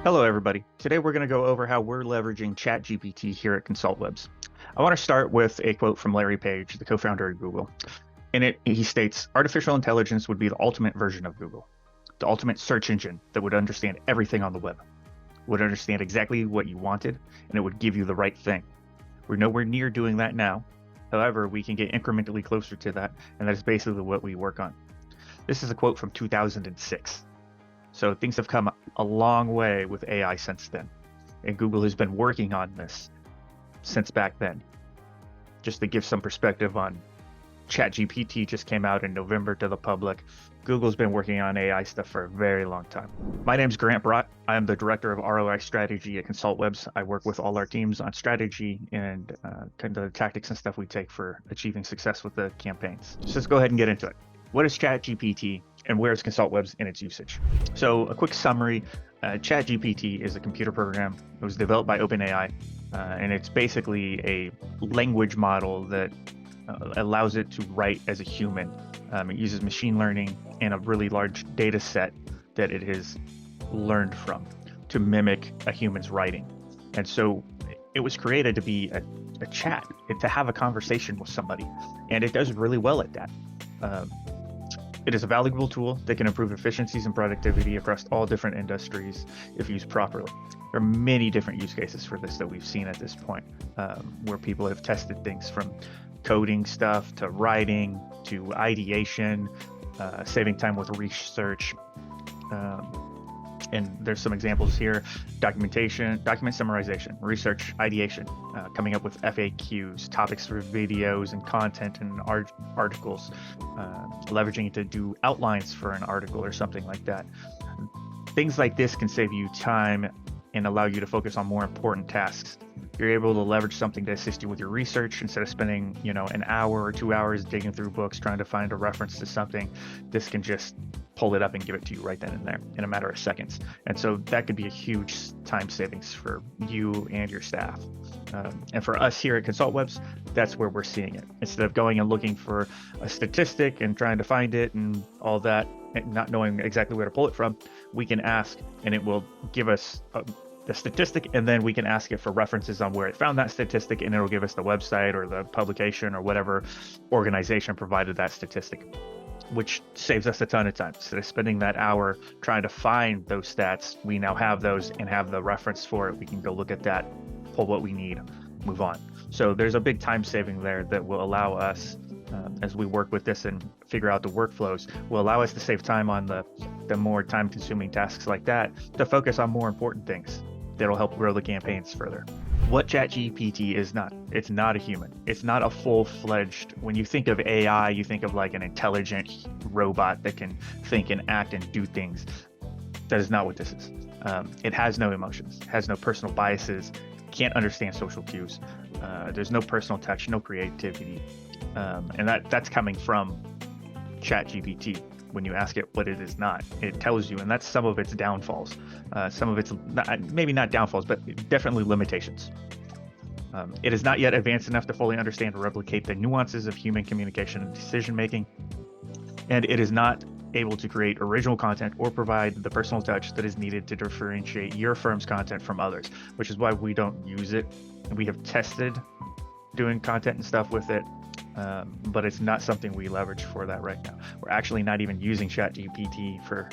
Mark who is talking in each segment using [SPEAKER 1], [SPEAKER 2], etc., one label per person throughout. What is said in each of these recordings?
[SPEAKER 1] Hello, everybody. Today we're going to go over how we're leveraging ChatGPT here at ConsultWebs. I want to start with a quote from Larry Page, the co-founder of Google. In it, he states, "Artificial intelligence would be the ultimate version of Google, the ultimate search engine that would understand everything on the web, would understand exactly what you wanted, and it would give you the right thing. We're nowhere near doing that now. However, we can get incrementally closer to that, and that is basically what we work on." This is a quote from 2006. So things have come a long way with AI since then. And Google has been working on this since back then. Just to give some perspective on ChatGPT just came out in November to the public. Google's been working on AI stuff for a very long time. My name's Grant Brott. I am the director of ROI strategy at ConsultWebs. I work with all our teams on strategy and kind of the tactics and stuff we take for achieving success with the campaigns. So let's go ahead and get into it. What is ChatGPT and where is ConsultWebs in its usage? So a quick summary, ChatGPT is a computer program. It was developed by OpenAI, and it's basically a language model that allows it to write as a human. It uses machine learning and a really large data set that it has learned from to mimic a human's writing. And so it was created to be a chat, to have a conversation with somebody, and it does really well at that. It is a valuable tool that can improve efficiencies and productivity across all different industries if used properly. There are many different use cases for this that we've seen at this point, where people have tested things from coding stuff to writing to ideation, saving time with research. And there's some examples here: document summarization, research ideation, coming up with FAQs, topics for videos and content and articles, leveraging it to do outlines for an article or something like that. Things like this can save you time and allow you to focus on more important tasks. You're able to leverage something to assist you with your research instead of spending, an hour or 2 hours digging through books trying to find a reference to something. This can just pull it up and give it to you right then and there in a matter of seconds. And so that could be a huge time savings for you and your staff. And for us here at ConsultWebs, that's where we're seeing it. Instead of going and looking for a statistic and trying to find it and all that, and not knowing exactly where to pull it from, we can ask and it will give us the statistic, and then we can ask it for references on where it found that statistic, and it'll give us the website or the publication or whatever organization provided that statistic, which saves us a ton of time. Instead of spending that hour trying to find those stats, we now have those and have the reference for it. We can go look at that, pull what we need, move on. So there's a big time saving there that will allow us, as we work with this and figure out the workflows, will allow us to save time on the more time consuming tasks like that, to focus on more important things that'll help grow the campaigns further. What ChatGPT is not, it's not a human. It's not a full-fledged, when you think of AI, you think of like an intelligent robot that can think and act and do things. That is not what this is. It has no emotions, has no personal biases, can't understand social cues. There's no personal touch, no creativity. And that's coming from ChatGPT. When you ask it what it is not, it tells you, and that's some of its downfalls. Some of its maybe not downfalls, but definitely limitations. It is not yet advanced enough to fully understand or replicate the nuances of human communication and decision making, and it is not able to create original content or provide the personal touch that is needed to differentiate your firm's content from others, which is why we don't use it. We have tested doing content and stuff with it, but it's not something we leverage for that right now. We're actually not even using ChatGPT for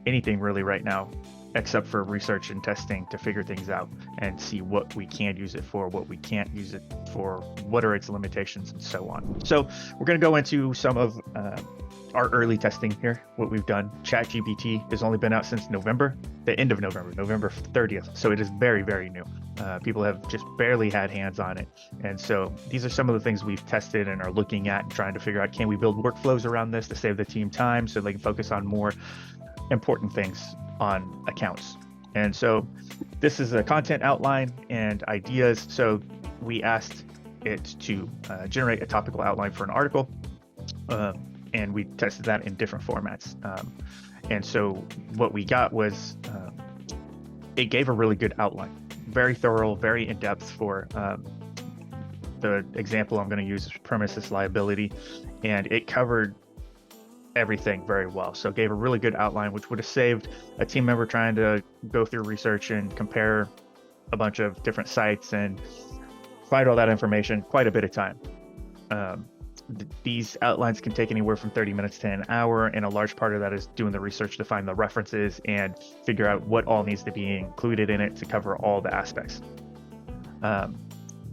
[SPEAKER 1] anything really right now, except for research and testing to figure things out and see what we can use it for, what we can't use it for, what are its limitations, and so on. So we're going to go into some of our early testing here, what we've done. ChatGPT has only been out since November, the end of November, November 30th. So it is very, very new. People have just barely had hands on it. And so these are some of the things we've tested and are looking at and trying to figure out, can we build workflows around this to save the team time so they can focus on more important things on accounts. And so this is a content outline and ideas. So we asked it to generate a topical outline for an article. And we tested that in different formats. And so what we got was, it gave a really good outline, very thorough, very in-depth for the example I'm going to use is premises liability. And it covered everything very well. So gave a really good outline, which would have saved a team member trying to go through research and compare a bunch of different sites and find all that information quite a bit of time. These outlines can take anywhere from 30 minutes to an hour, and a large part of that is doing the research to find the references and figure out what all needs to be included in it to cover all the aspects.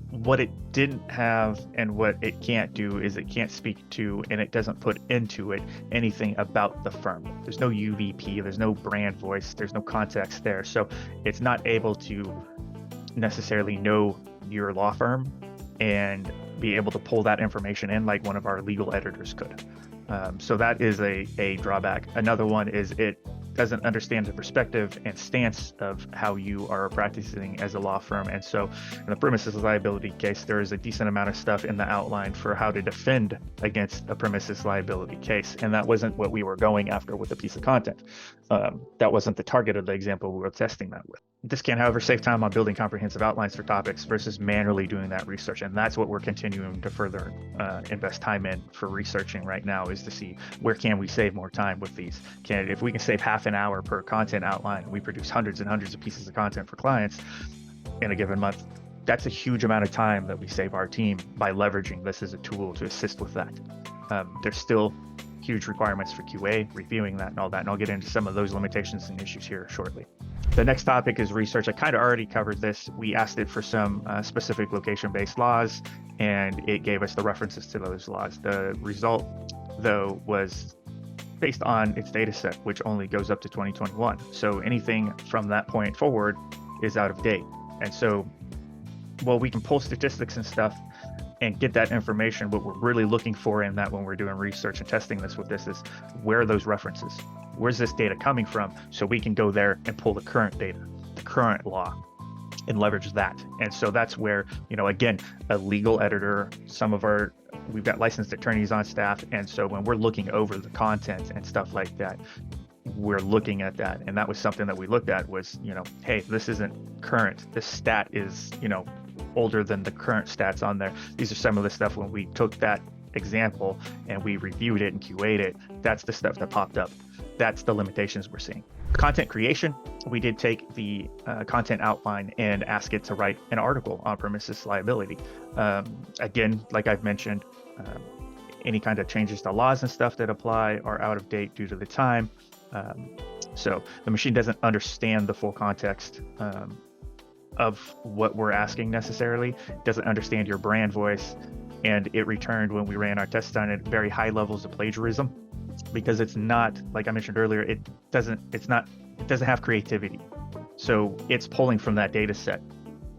[SPEAKER 1] What it didn't have and what it can't do is it can't speak to, and it doesn't put into it anything about the firm. There's no UVP, there's no brand voice, there's no context there. So it's not able to necessarily know your law firm and be able to pull that information in like one of our legal editors could. So that is a drawback. Another one is it doesn't understand the perspective and stance of how you are practicing as a law firm. And so in the premises liability case, there is a decent amount of stuff in the outline for how to defend against a premises liability case. And that wasn't what we were going after with a piece of content. That wasn't the target of the example we were testing that with. This can, however, save time on building comprehensive outlines for topics versus manually doing that research. And that's what we're continuing to further invest time in for researching right now, is to see where can we save more time with these. If we can save half an hour per content outline, we produce hundreds and hundreds of pieces of content for clients in a given month. That's a huge amount of time that we save our team by leveraging this as a tool to assist with that. There's still huge requirements for QA, reviewing that and all that, and I'll get into some of those limitations and issues here shortly. The next topic is research. I kind of already covered this. We asked it for some specific location-based laws, and it gave us the references to those laws. The result, though, was based on its data set, which only goes up to 2021. So anything from that point forward is out of date. And so while we can pull statistics and stuff and get that information, what we're really looking for in that when we're doing research and testing this with this is, where are those references? Where's this data coming from? So we can go there and pull the current data, the current law, and leverage that. And so that's where, again, a legal editor, we've got licensed attorneys on staff. And so when we're looking over the content and stuff like that, we're looking at that. And that was something that we looked at was, hey, this isn't current. This stat is, older than the current stats on there. These are some of the stuff when we took that example and we reviewed it and QA'd it, that's the stuff that popped up. That's the limitations we're seeing. Content creation, we did take the content outline and ask it to write an article on premises liability. Again, like I've mentioned, any kind of changes to laws and stuff that apply are out of date due to the time. So the machine doesn't understand the full context of what we're asking necessarily, doesn't understand your brand voice, and it returned, when we ran our tests on it, very high levels of plagiarism, because it's not, like I mentioned earlier, it doesn't have creativity. So it's pulling from that data set.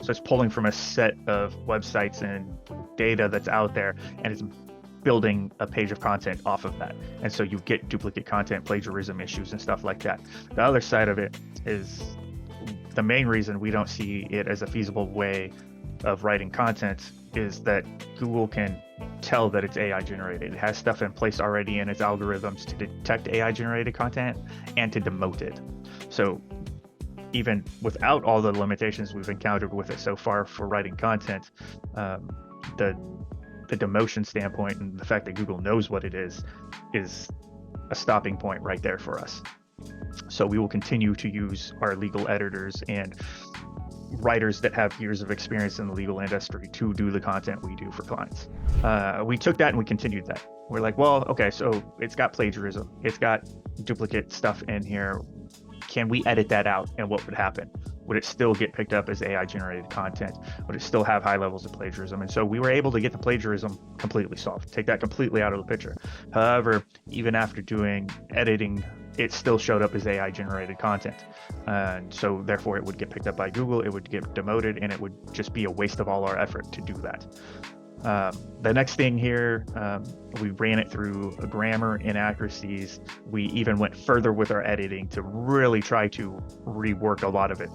[SPEAKER 1] So it's pulling from a set of websites and data that's out there, and it's building a page of content off of that. And so you get duplicate content, plagiarism issues and stuff like that. The other side of it is, the main reason we don't see it as a feasible way of writing content is that Google can tell that it's AI generated. It has stuff in place already in its algorithms to detect AI generated content and to demote it. So even without all the limitations we've encountered with it so far for writing content, the demotion standpoint and the fact that Google knows what it is a stopping point right there for us. So we will continue to use our legal editors and writers that have years of experience in the legal industry to do the content we do for clients. We took that and we continued that. We're like, well, okay, so it's got plagiarism, it's got duplicate stuff in here. Can we edit that out, and what would happen? Would it still get picked up as AI generated content? Would it still have high levels of plagiarism? And so we were able to get the plagiarism completely solved, take that completely out of the picture. However, even after doing editing, it still showed up as AI generated content. And so therefore it would get picked up by Google, it would get demoted, and it would just be a waste of all our effort to do that. The next thing here, we ran it through grammar inaccuracies. We even went further with our editing to really try to rework a lot of it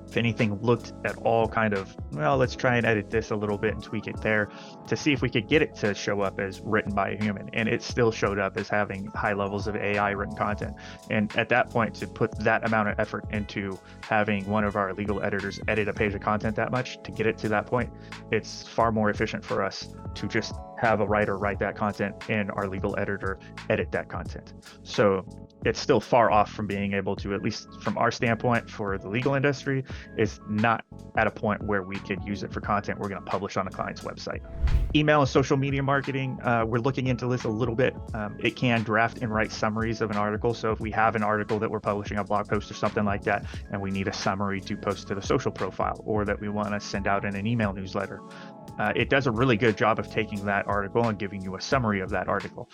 [SPEAKER 1] if anything looked at all kind of, well, let's try and edit this a little bit and tweak it there to see if we could get it to show up as written by a human. And it still showed up as having high levels of AI written content. And at that point, to put that amount of effort into having one of our legal editors edit a page of content that much to get it to that point, it's far more efficient for us to just have a writer write that content and our legal editor edit that content. So it's still far off from being able to, at least from our standpoint for the legal industry, is not at a point where we could use it for content we're going to publish on a client's website. Email and social media marketing, we're looking into this a little bit. It can draft and write summaries of an article. So if we have an article that we're publishing, a blog post or something like that, and we need a summary to post to the social profile, or that we want to send out in an email newsletter, it does a really good job of taking that article and giving you a summary of that article.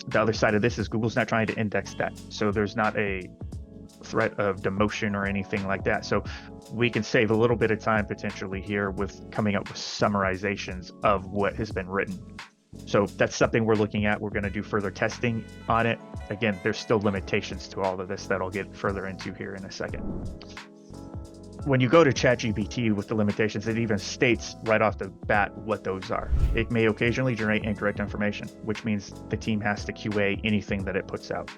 [SPEAKER 1] The other side of this is Google's not trying to index that. So there's not a threat of demotion or anything like that. So we can save a little bit of time potentially here with coming up with summarizations of what has been written. So that's something we're looking at. We're going to do further testing on it. Again, there's still limitations to all of this that I'll get further into here in a second. When you go to ChatGPT with the limitations, it even states right off the bat what those are. It may occasionally generate incorrect information, which means the team has to QA anything that it puts out.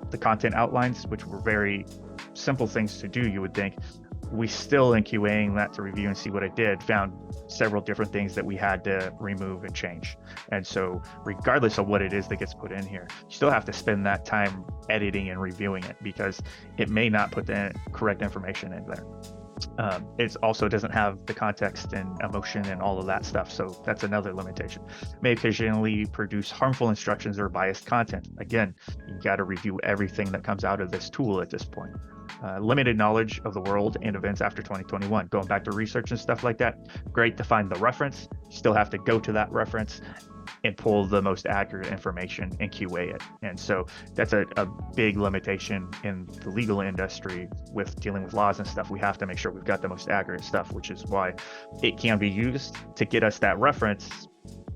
[SPEAKER 1] The content outlines, which were very simple things to do, you would think, we still, in QAing that to review and see what it did, found several different things that we had to remove and change. And so regardless of what it is that gets put in here, you still have to spend that time editing and reviewing it because it may not put the correct information in there. It also doesn't have the context and emotion and all of that stuff. So that's another limitation. May occasionally produce harmful instructions or biased content. Again, you got to review everything that comes out of this tool at this point. Limited knowledge of the world and events after 2021. Going back to research and stuff like that, great to find the reference. You still have to go to that reference and pull the most accurate information and QA it. And so that's a big limitation in the legal industry with dealing with laws and stuff. We have to make sure we've got the most accurate stuff, which is why it can be used to get us that reference,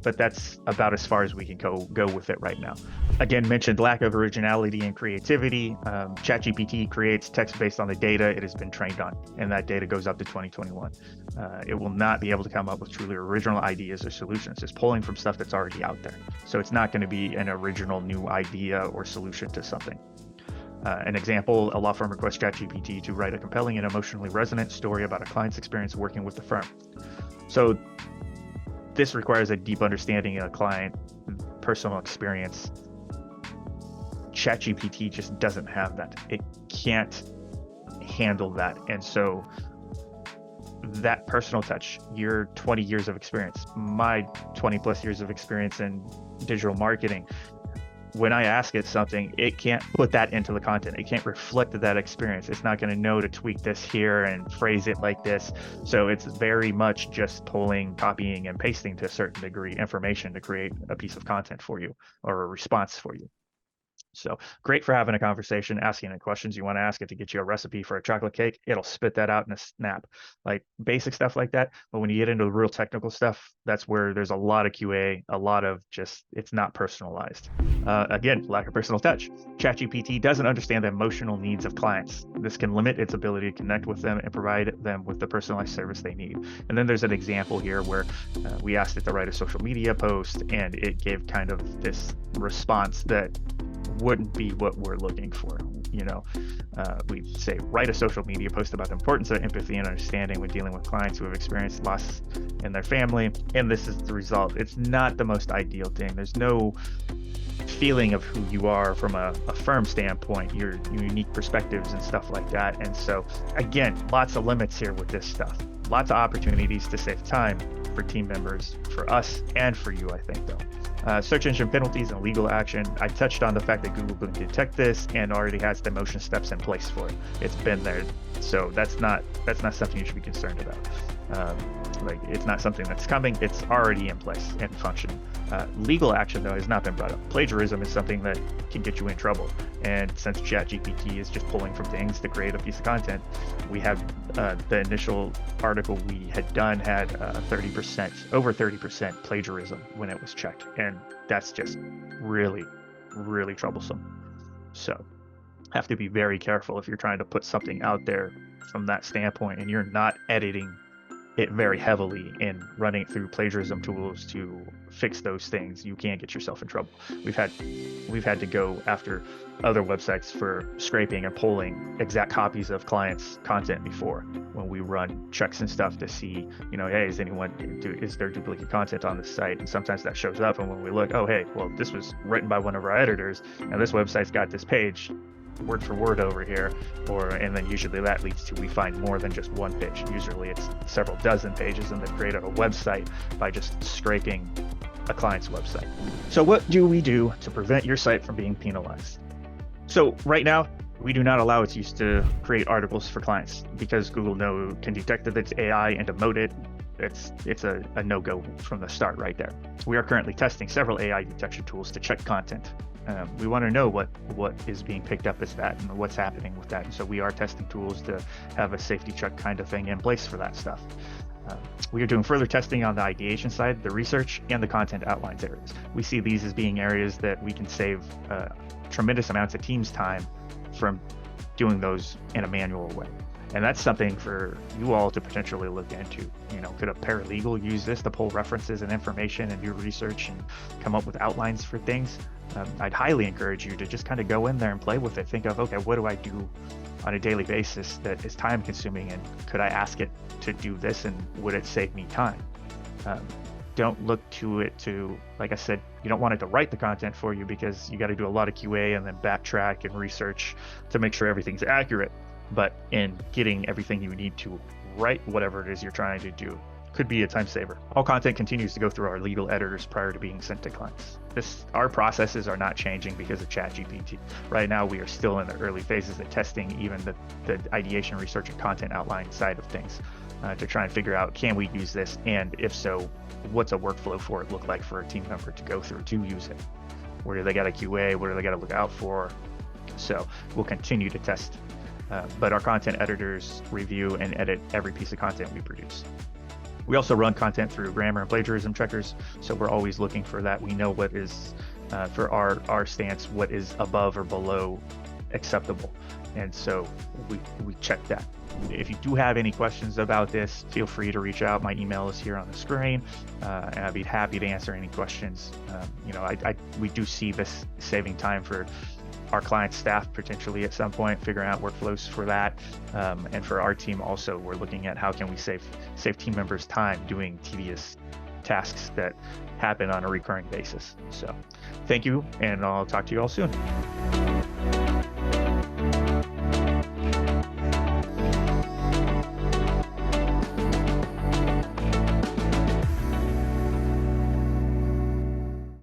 [SPEAKER 1] but that's about as far as we can go with it right now. Again, mentioned lack of originality and creativity. ChatGPT creates text based on the data it has been trained on, and that data goes up to 2021. It will not be able to come up with truly original ideas or solutions. It's pulling from stuff that's already out there. So it's not going to be an original new idea or solution to something. An example, a law firm requests ChatGPT to write a compelling and emotionally resonant story about a client's experience working with the firm. So this requires a deep understanding of a client, personal experience. ChatGPT just doesn't have that. It can't handle that. And so that personal touch, your 20 years of experience, my 20 plus years of experience in digital marketing, when I ask it something, it can't put that into the content. It can't reflect that experience. It's not going to know to tweak this here and phrase it like this. So it's very much just pulling, copying, and pasting to a certain degree information to create a piece of content for you or a response for you. So great for having a conversation, asking it questions you want to ask it to get you a recipe for a chocolate cake. It'll spit that out in a snap, like basic stuff like that. But when you get into the real technical stuff, that's where there's a lot of QA, a lot of just, it's not personalized. Again, lack of personal touch. ChatGPT doesn't understand the emotional needs of clients. This can limit its ability to connect with them and provide them with the personalized service they need. And then there's an example here where we asked it to write a social media post and it gave kind of this response that wouldn't be what we're looking for. We say write a social media post about the importance of empathy and understanding when dealing with clients who have experienced loss in their family, and this is the result. It's not the most ideal thing. There's no feeling of who you are from a firm standpoint, your unique perspectives and stuff like that. And so again, lots of limits here with this stuff. Lots of opportunities to save time for team members, for us, and for you, I think, though. Search engine penalties and legal action. I touched on the fact that Google can detect this and already has the motion steps in place for it. It's been there, so that's not something you should be concerned about. It's not something that's coming. It's already in place and functioning. Legal action, though, has not been brought up. Plagiarism is something that can get you in trouble. And since ChatGPT is just pulling from things to create a piece of content, we have the initial article we had done had over 30% plagiarism when it was checked. And that's just really, really troublesome. So have to be very careful if you're trying to put something out there from that standpoint, and you're not editing it very heavily and running it through plagiarism tools to fix those things, you can get yourself in trouble. We've had to go after other websites for scraping and pulling exact copies of clients' content before, when we run checks and stuff to see, hey, is there duplicate content on the site? And sometimes that shows up, and when we look, oh, hey, well, this was written by one of our editors, and this website's got this page word for word over here, and then usually that leads to, we find more than just one page. Usually it's several dozen pages, and they've created a website by just scraping a client's website. So what do we do to prevent your site from being penalized? So right now, we do not allow its use to create articles for clients, because Google can detect that it's AI and demote it. It's a no-go from the start right there. We are currently testing several AI detection tools to check content. We want to know what is being picked up as that and what's happening with that. And so we are testing tools to have a safety check kind of thing in place for that stuff. We are doing further testing on the ideation side, the research, and the content outlines areas. We see these as being areas that we can save tremendous amounts of team's time from doing those in a manual way. And that's something for you all to potentially look into. Could a paralegal use this to pull references and information and do research and come up with outlines for things? I'd highly encourage you to just kind of go in there and play with it. Think of, okay, what do I do on a daily basis that is time consuming, and could I ask it to do this, and would it save me time? Don't look to it to, like I said, you don't want it to write the content for you, because you got to do a lot of QA and then backtrack and research to make sure everything's accurate. But in getting everything you need to write whatever it is you're trying to do, could be a time saver. All content continues to go through our legal editors prior to being sent to clients. Our processes are not changing because of ChatGPT. Right now, we are still in the early phases of testing even the ideation, research, and content outline side of things to try and figure out, can we use this? And if so, what's a workflow for it look like for a team member to go through to use it? Where do they got a QA? What do they got to look out for? So we'll continue to test. But our content editors review and edit every piece of content we produce. We also run content through grammar and plagiarism checkers, so we're always looking for that. We know what is, for our stance, what is above or below acceptable, and so we check that. If you do have any questions about this, feel free to reach out. My email is here on the screen, and I'd be happy to answer any questions. We do see this saving time for our client staff potentially at some point, figuring out workflows for that, and for our team also, we're looking at how can we save team members time doing tedious tasks that happen on a recurring basis. So thank you, and I'll talk to you all soon.